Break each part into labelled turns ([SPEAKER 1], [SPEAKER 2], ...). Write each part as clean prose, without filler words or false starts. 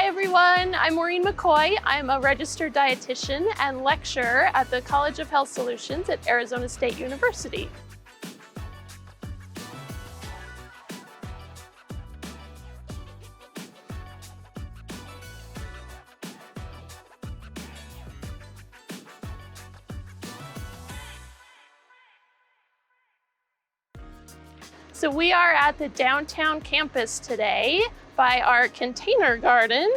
[SPEAKER 1] Hi everyone, I'm Maureen McCoy. I'm a registered dietitian and lecturer at the College of Health Solutions at Arizona State University. So we are at the downtown campus today by our container garden,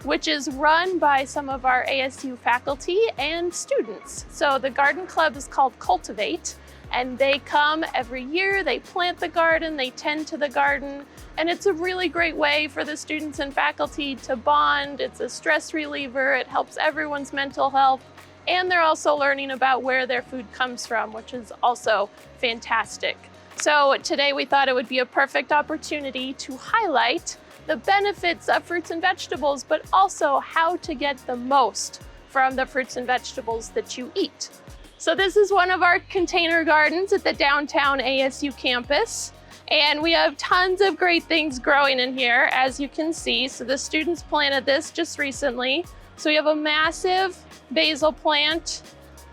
[SPEAKER 1] which is run by some of our ASU faculty and students. So the garden club is called Cultivate, and they come every year, they plant the garden, they tend to the garden, and it's a really great way for the students and faculty to bond. It's a stress reliever, it helps everyone's mental health, and they're also learning about where their food comes from, which is also fantastic. So today we thought it would be a perfect opportunity to highlight the benefits of fruits and vegetables, but also how to get the most from the fruits and vegetables that you eat. So this is one of our container gardens at the downtown ASU campus, and we have tons of great things growing in here, as you can see. So the students planted this just recently. So we have a massive basil plant.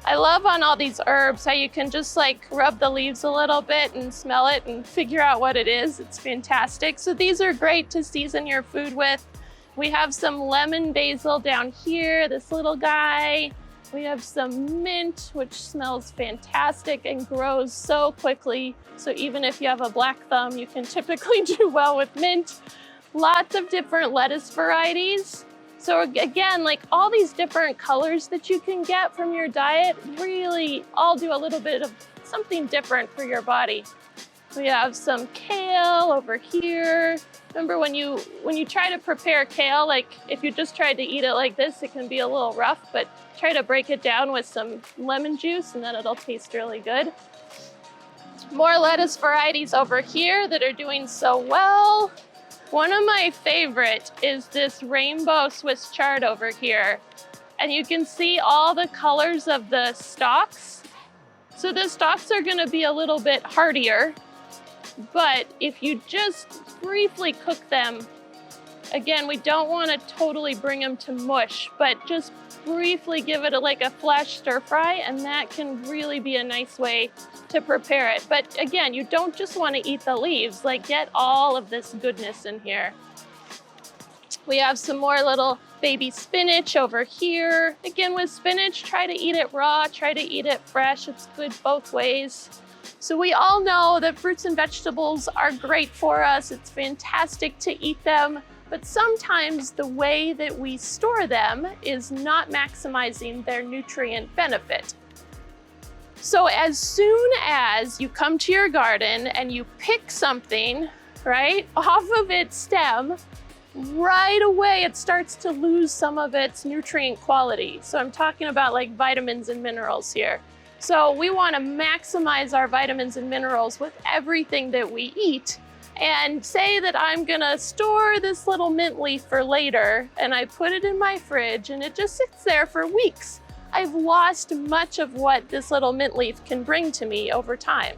[SPEAKER 1] I love on all these herbs how you can just like rub the leaves a little bit and smell it and figure out what it is. It's fantastic. So these are great to season your food with. We have some lemon basil down here, this little guy. We have some mint, which smells fantastic and grows so quickly. So even if you have a black thumb, you can typically do well with mint. Lots of different lettuce varieties. So again, like all these different colors that you can get from your diet really all do a little bit of something different for your body. We have some kale over here. Remember when you try to prepare kale, like if you just tried to eat it like this, it can be a little rough, but try to break it down with some lemon juice and then it'll taste really good. More lettuce varieties over here that are doing so well. One of my favorite is this rainbow Swiss chard over here. And you can see all the colors of the stalks. So the stalks are gonna be a little bit hardier, but if you just briefly cook them, again, we don't wanna totally bring them to mush, but just briefly give it like a flash stir fry, and that can really be a nice way to prepare it. But again, you don't just want to eat the leaves, like get all of this goodness in here. We have some more little baby spinach over here. Again, with spinach, try to eat it raw, try to eat it fresh. It's good both ways. So we all know that fruits and vegetables are great for us. It's fantastic to eat them. But sometimes the way that we store them is not maximizing their nutrient benefit. So as soon as you come to your garden and you pick something, right, off of its stem, right away it starts to lose some of its nutrient quality. So I'm talking about like vitamins and minerals here. So we want to maximize our vitamins and minerals with everything that we eat. And say that I'm gonna store this little mint leaf for later, and I put it in my fridge and it just sits there for weeks. I've lost much of what this little mint leaf can bring to me over time.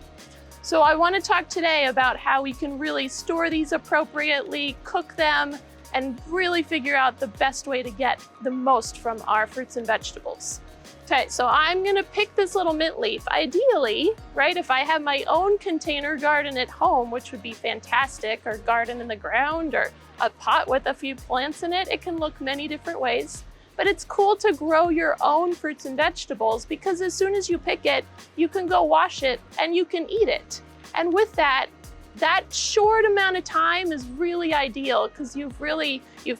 [SPEAKER 1] So I want to talk today about how we can really store these appropriately, cook them, and really figure out the best way to get the most from our fruits and vegetables. Okay, so I'm gonna pick this little mint leaf. Ideally, right, if I have my own container garden at home, which would be fantastic, or garden in the ground, or a pot with a few plants in it, it can look many different ways. But it's cool to grow your own fruits and vegetables because as soon as you pick it, you can go wash it and you can eat it. And with that, that short amount of time is really ideal because you've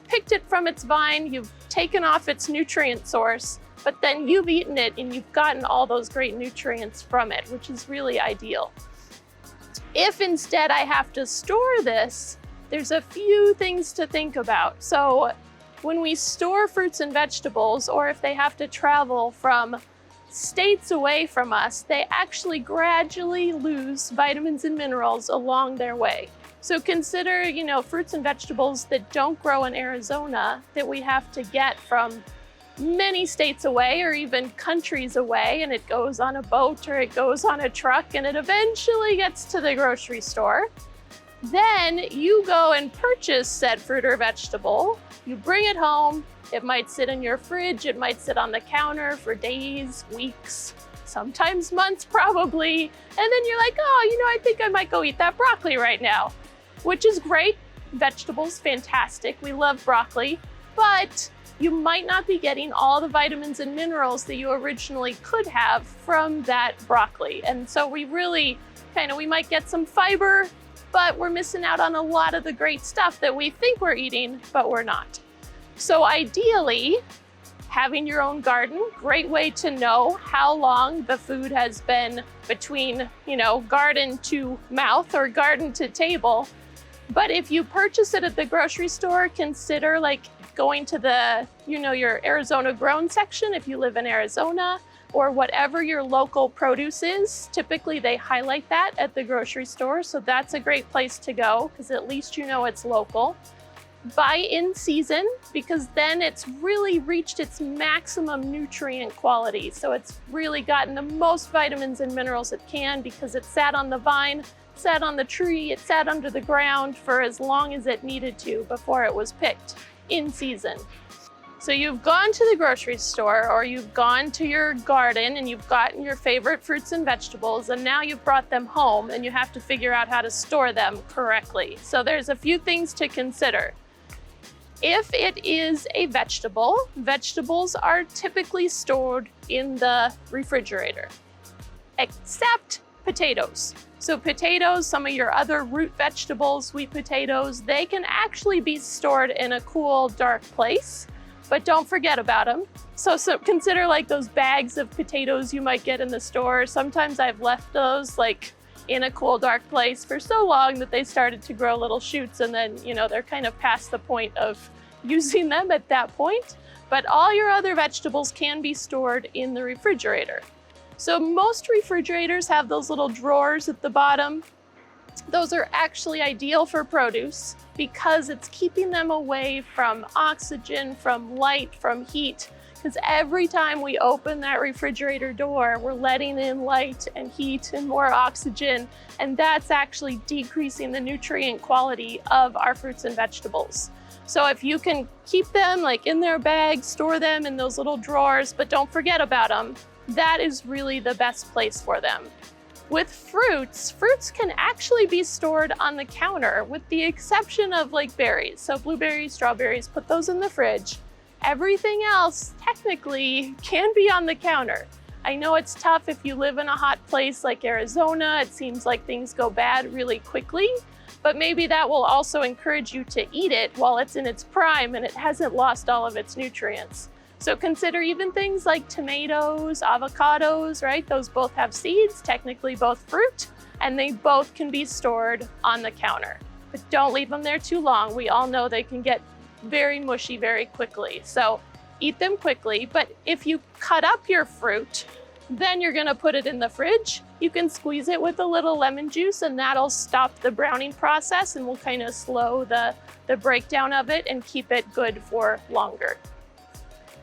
[SPEAKER 1] picked it from its vine, you've taken off its nutrient source, but then you've eaten it and you've gotten all those great nutrients from it, which is really ideal. If instead I have to store this, there's a few things to think about. So when we store fruits and vegetables, or if they have to travel from states away from us, they actually gradually lose vitamins and minerals along their way. So consider, fruits and vegetables that don't grow in Arizona that we have to get from many states away or even countries away, and it goes on a boat or it goes on a truck and it eventually gets to the grocery store. Then you go and purchase said fruit or vegetable. You bring it home. It might sit in your fridge. It might sit on the counter for days, weeks, sometimes months probably. And then you're like, oh, I think I might go eat that broccoli right now, which is great. Vegetables, fantastic. We love broccoli, but you might not be getting all the vitamins and minerals that you originally could have from that broccoli. And so we really we might get some fiber, but we're missing out on a lot of the great stuff that we think we're eating, but we're not. So ideally, having your own garden, great way to know how long the food has been between, garden to mouth or garden to table. But if you purchase it at the grocery store, consider going to the, your Arizona grown section if you live in Arizona, or whatever your local produce is. Typically they highlight that at the grocery store, so that's a great place to go because at least it's local. Buy in season, because then it's really reached its maximum nutrient quality. So it's really gotten the most vitamins and minerals it can because it sat on the vine, sat on the tree, it sat under the ground for as long as it needed to before it was picked in season. So you've gone to the grocery store or you've gone to your garden and you've gotten your favorite fruits and vegetables, and now you've brought them home and you have to figure out how to store them correctly. So there's a few things to consider. If it is a vegetable, vegetables are typically stored in the refrigerator, except potatoes. So potatoes, some of your other root vegetables, sweet potatoes, they can actually be stored in a cool, dark place, but don't forget about them. So consider those bags of potatoes you might get in the store. Sometimes I've left those in a cool, dark place for so long that they started to grow little shoots, and then, they're kind of past the point of using them at that point. But all your other vegetables can be stored in the refrigerator. So most refrigerators have those little drawers at the bottom. Those are actually ideal for produce because it's keeping them away from oxygen, from light, from heat. Because every time we open that refrigerator door, we're letting in light and heat and more oxygen, and that's actually decreasing the nutrient quality of our fruits and vegetables. So if you can keep them in their bags, store them in those little drawers, but don't forget about them, that is really the best place for them. With fruits can actually be stored on the counter with the exception of berries. So blueberries, strawberries, put those in the fridge. Everything else technically can be on the counter. I know it's tough if you live in a hot place like Arizona. It seems like things go bad really quickly, but maybe that will also encourage you to eat it while it's in its prime and it hasn't lost all of its nutrients. So consider even things like tomatoes, avocados, right? Those both have seeds, technically both fruit, and they both can be stored on the counter. But don't leave them there too long. We all know they can get very mushy very quickly. So eat them quickly, but if you cut up your fruit, then you're gonna put it in the fridge. You can squeeze it with a little lemon juice and that'll stop the browning process and will kind of slow the breakdown of it and keep it good for longer.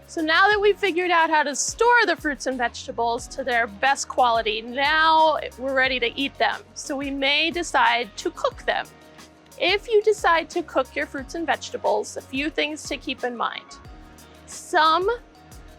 [SPEAKER 1] So now that we've figured out how to store the fruits and vegetables to their best quality, now we're ready to eat them. So we may decide to cook them. If you decide to cook your fruits and vegetables, a few things to keep in mind. Some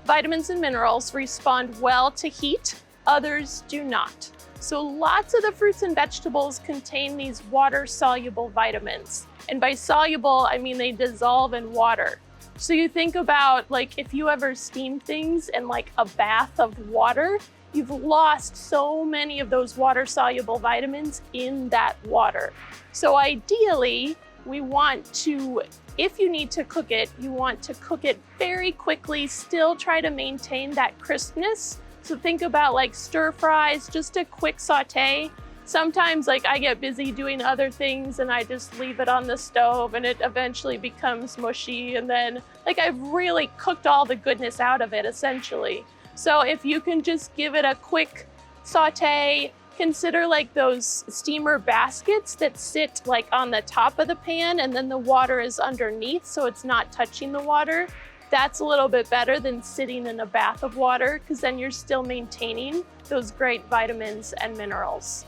[SPEAKER 1] vitamins and minerals respond well to heat, others do not. So lots of the fruits and vegetables contain these water-soluble vitamins. And by soluble, I mean they dissolve in water. So you think about if you ever steam things in a bath of water, you've lost so many of those water-soluble vitamins in that water. So ideally, we want to, if you need to cook it, you want to cook it very quickly, still try to maintain that crispness. So think about stir fries, just a quick saute. Sometimes I get busy doing other things and I just leave it on the stove and it eventually becomes mushy and then I've really cooked all the goodness out of it essentially. So if you can just give it a quick saute, consider those steamer baskets that sit on the top of the pan and then the water is underneath so it's not touching the water. That's a little bit better than sitting in a bath of water because then you're still maintaining those great vitamins and minerals.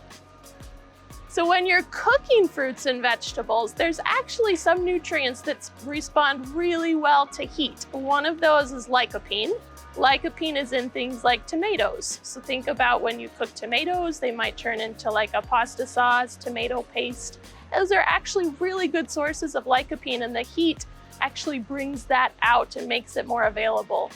[SPEAKER 1] So when you're cooking fruits and vegetables, there's actually some nutrients that respond really well to heat. One of those is lycopene. Lycopene is in things like tomatoes. So think about when you cook tomatoes, they might turn into like a pasta sauce, tomato paste. Those are actually really good sources of lycopene, and the heat actually brings that out and makes it more available.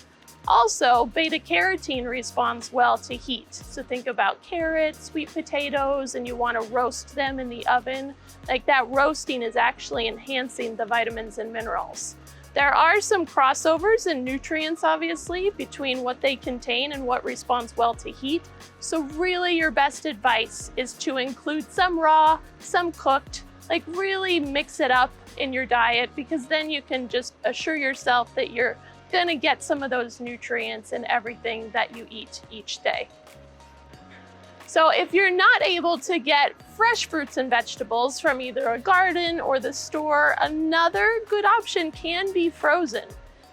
[SPEAKER 1] Also, beta-carotene responds well to heat. So think about carrots, sweet potatoes, and you want to roast them in the oven. Like that roasting is actually enhancing the vitamins and minerals. There are some crossovers in nutrients, obviously, between what they contain and what responds well to heat. So really your best advice is to include some raw, some cooked, like really mix it up in your diet, because then you can just assure yourself that you're gonna get some of those nutrients in everything that you eat each day. So if you're not able to get fresh fruits and vegetables from either a garden or the store, another good option can be frozen.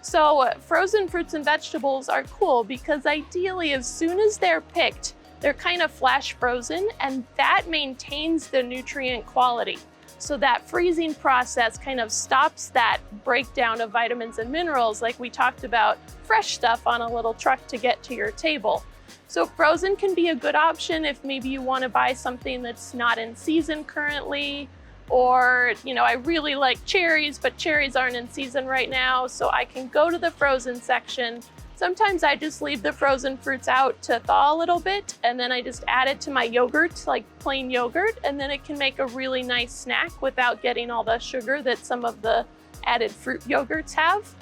[SPEAKER 1] So frozen fruits and vegetables are cool because ideally as soon as they're picked, they're kind of flash frozen, and that maintains the nutrient quality. So that freezing process kind of stops that breakdown of vitamins and minerals like we talked about fresh stuff on a little truck to get to your table. So frozen can be a good option if maybe you want to buy something that's not in season currently, or, you know, I really like cherries, but cherries aren't in season right now, so I can go to the frozen section. Sometimes I just leave the frozen fruits out to thaw a little bit, and then I just add it to my yogurt, like plain yogurt, and then it can make a really nice snack without getting all the sugar that some of the added fruit yogurts have.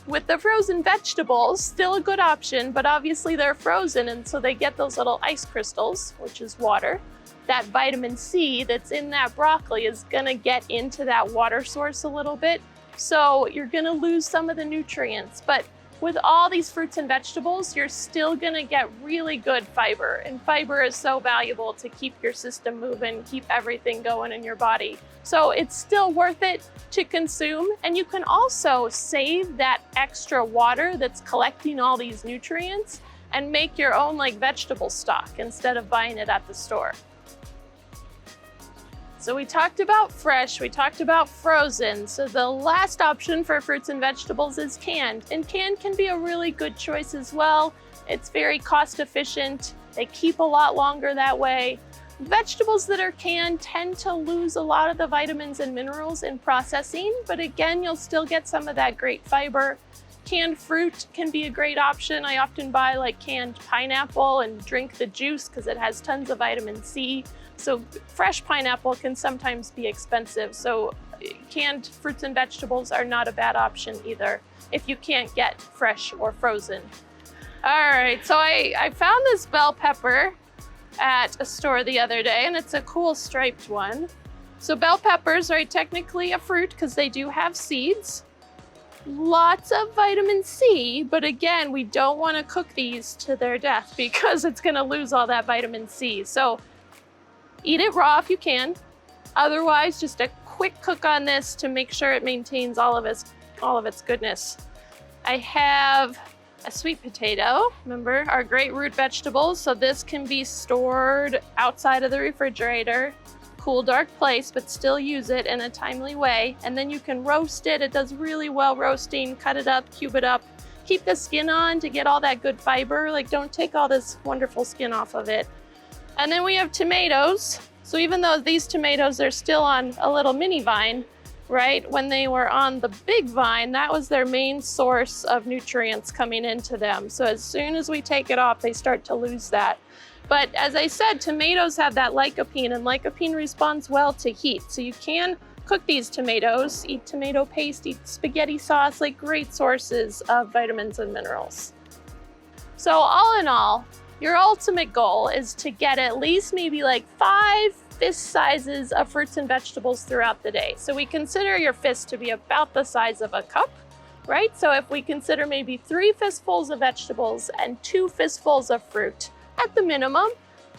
[SPEAKER 1] With the frozen vegetables, still a good option, but obviously they're frozen, and so they get those little ice crystals, which is water. That vitamin C that's in that broccoli is gonna get into that water source a little bit, so you're gonna lose some of the nutrients. But with all these fruits and vegetables, you're still gonna get really good fiber, and fiber is so valuable to keep your system moving, keep everything going in your body. So it's still worth it to consume, and you can also save that extra water that's collecting all these nutrients and make your own like vegetable stock instead of buying it at the store. So we talked about fresh, we talked about frozen. So the last option for fruits and vegetables is canned. And canned can be a really good choice as well. It's very cost efficient. They keep a lot longer that way. Vegetables that are canned tend to lose a lot of the vitamins and minerals in processing, but again, you'll still get some of that great fiber. Canned fruit can be a great option. I often buy like canned pineapple and drink the juice because it has tons of vitamin C. So fresh pineapple can sometimes be expensive. So canned fruits and vegetables are not a bad option either if you can't get fresh or frozen. All right, so I found this bell pepper at a store the other day, and it's a cool striped one. So bell peppers are technically a fruit because they do have seeds. Lots of vitamin C, but again, we don't want to cook these to their death because it's going to lose all that vitamin C. So eat it raw if you can. Otherwise, just a quick cook on this to make sure it maintains all of its goodness. I have a sweet potato, remember our great root vegetables. So this can be stored outside of the refrigerator, cool, dark place, but still use it in a timely way. And then you can roast it. It does really well roasting. Cut it up, cube it up, keep the skin on to get all that good fiber. Like, don't take all this wonderful skin off of it. And then we have tomatoes. So even though these tomatoes are still on a little mini vine, right? When they were on the big vine, that was their main source of nutrients coming into them. So as soon as we take it off, they start to lose that. But as I said, tomatoes have that lycopene, and lycopene responds well to heat. So you can cook these tomatoes, eat tomato paste, eat spaghetti sauce, like great sources of vitamins and minerals. So all in all, your ultimate goal is to get at least maybe like 5 fist sizes of fruits and vegetables throughout the day. So we consider your fist to be about the size of a cup, right? So if we consider maybe 3 fistfuls of vegetables and 2 fistfuls of fruit at the minimum,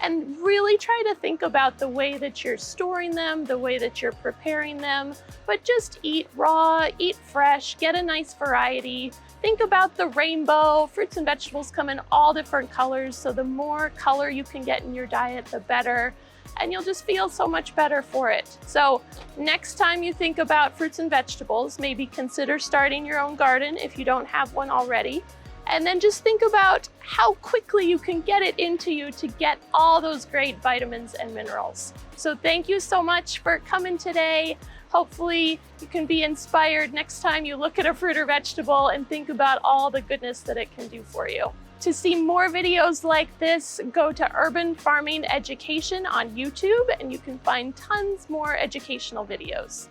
[SPEAKER 1] and really try to think about the way that you're storing them, the way that you're preparing them, but just eat raw, eat fresh, get a nice variety. Think about the rainbow. Fruits and vegetables come in all different colors, so the more color you can get in your diet, the better. and you'll just feel so much better for it. So next time you think about fruits and vegetables, maybe consider starting your own garden if you don't have one already. And then just think about how quickly you can get it into you to get all those great vitamins and minerals. So thank you so much for coming today. Hopefully you can be inspired next time you look at a fruit or vegetable and think about all the goodness that it can do for you. To see more videos like this, go to Urban Farming Education on YouTube, and you can find tons more educational videos.